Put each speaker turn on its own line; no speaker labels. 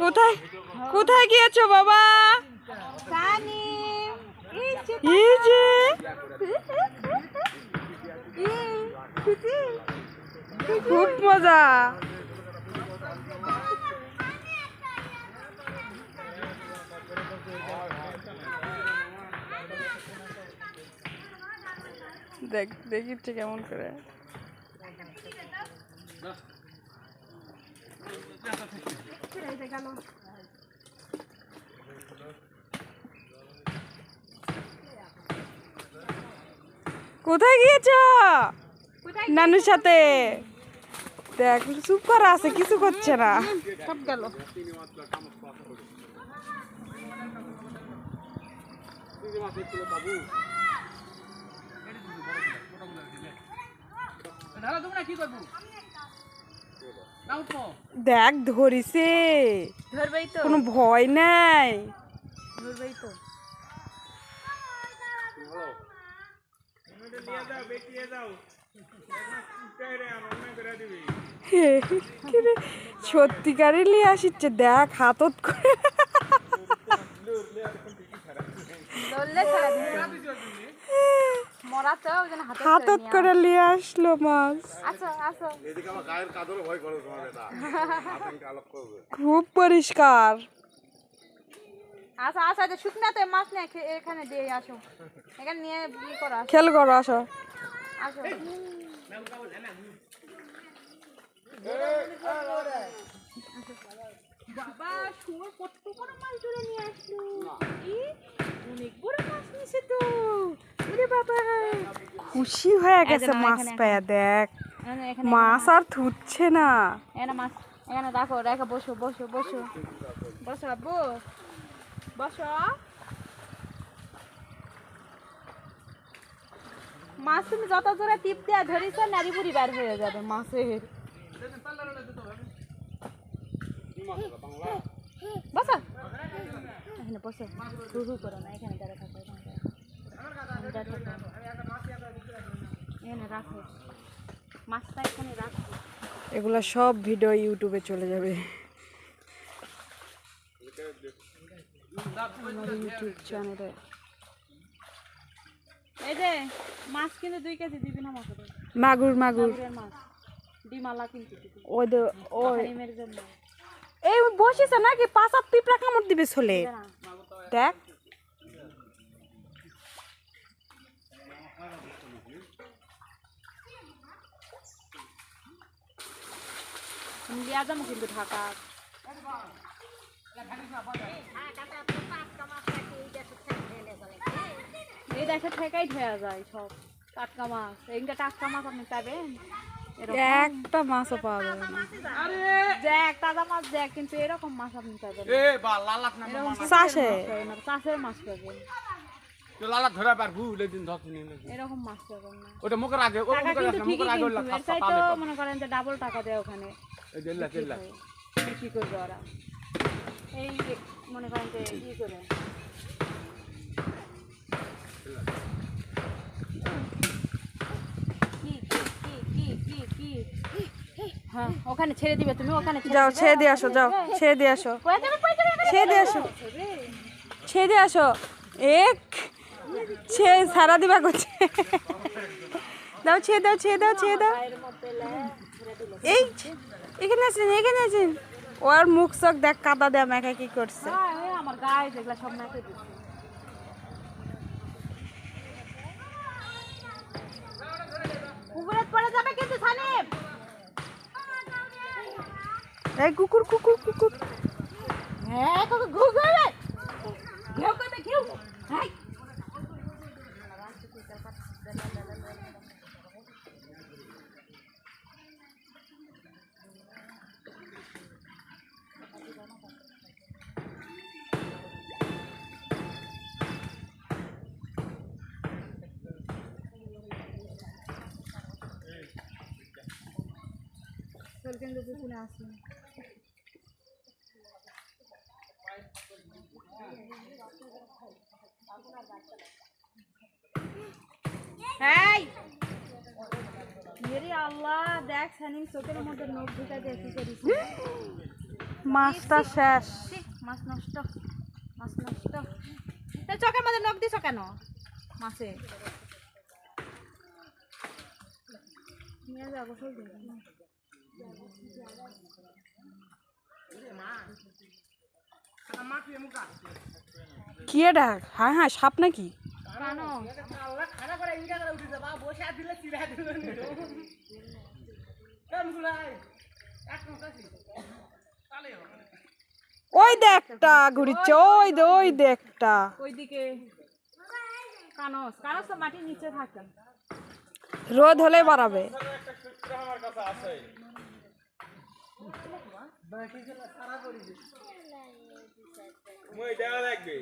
কোথায় কোথায় গিয়েছো বাবা? এই যে খুব মজা। দেখ দেখিচ্ছে কেমন করে। কোথায় গিয়েছ? নানুর সাথে। দেখ চুপ করা আছে, কিছু করছে না। সব গেল। দেখ ধরিছে, কোনো ভয় নাই। সত্যিকারে নিয়ে আসিচ্ছে, দেখ হাতত করে হাতত করে নিয়ে আসলো মাছ। খুব পরিষ্কার।
আচ্ছা আচ্ছা, শুকনাতে মাছ নিয়ে এখানে দিয়ে আসো, এখানে নিয়ে করো,
খেল করো, আসো
আসো। বাবা শুয়োর কত বড় মাছ ধরে নিয়ে আসলো, অনেক বড় মাছ নিয়েছে তো। ওরে বাবা
খুশি হয়ে গেছে মাছ পেয়ে। দেখ মাছ আর থুচ্ছে না।
এখানে মাছ, এখানে রাখো, রেখে বসো বসো বসো বসো আব্বু, বসো। মাছ তুমি যত জোরে টিপ দেওয়া ধরিস নারী বুড়ি বার হয়ে যাবে মাছের। বসো এখানে, বসো, শুরু করো না, এখানে দাঁড়া থাকো, এখানে রাখো মাছটা, এখানে রাখো।
এগুলা সব ভিডিও ইউটিউবে চলে যাবে, আমার ইউটিউব চ্যানেলে।
এই যে মাছ কিন্তু 2 কেজি দিবি না মাছ,
মাগুর মাগুর
মাছ ডিমালা কিন্তু
ওই
ডিমের জন্য।
এই বসেছে নাকি, পাঁচা পিঁপড়া কামড় দিবে চলে। দেখ
লিয়া যাবো কিন্তু ঢাকা। এই দেখে ঠেকাই ঠেয়া যায় সব টাটকা মাছ, এইটা টাটকা মাছ আপনি পাবেন
একটা মাছও পাওয়া যাবে না।
দেখ তাজা মাছ দেখ, কিন্তু এরকম মাছ আপনি পাবেন
চাষে
চাষের মাছ পাবেন, এরকম মাছ পাবেন না। মনে করেন যে ডাবল টাকা দেয় ওখানে বিক্রি করবে ওরা। এই মনে করেন যে ই করে হ্যাঁ, ওখানে ছেড়ে দিবে, তুমি ওখানে
যাও ছেড়ে দিয়ে আসো, যাও ছেড়ে দিয়ে আসো, ছেড়ে দিয়ে আসো, ছেড়ে দিয়ে আসো। এক ছে সারা দিবা করছে, দাও ছেড়ে দাও, ছেড়ে দাও, ছেড়ে দাও। এই এখানে আছেন, এখানে আছেন। ওর মুখ চোখ দেখ কাদা দেয়া মেখে কি করছে।
আমার গায়ে যেগুলা সব মেখে দিচ্ছে। পুকুরে পড়ে যাবে কিন্তু সানিম।
এই কুকুর কুকুর কুকুর,
হ্যাঁ কুকুর ঘুঘুরে ঘেউ করবে ঘেউ। হাই চল কিন্তু পিছনে আসি। এই মেরে আল্লাহ, দেখ সানিম চোখের মধ্যে নখ ঢুকাই দিয়ে কি করিস।
মাছটা শেষ।
ছি, মাছ নষ্ট, মাছ নষ্ট। তা চকের মধ্যে নখ দিছো কেন মাছে? নিয়ে যাবো সব দেখি।
কি এটা? হ্যাঁ হ্যাঁ, সাপ নাকি?
কেন?
ওই দেখটা ঘুরিচ্ছে, ওই দেখটা।
ওইদিকে কানস, কানস তো মাটির নিচে থাকে।
রোদ হলে বাড়াবে।
মই দেওয়া লাগবে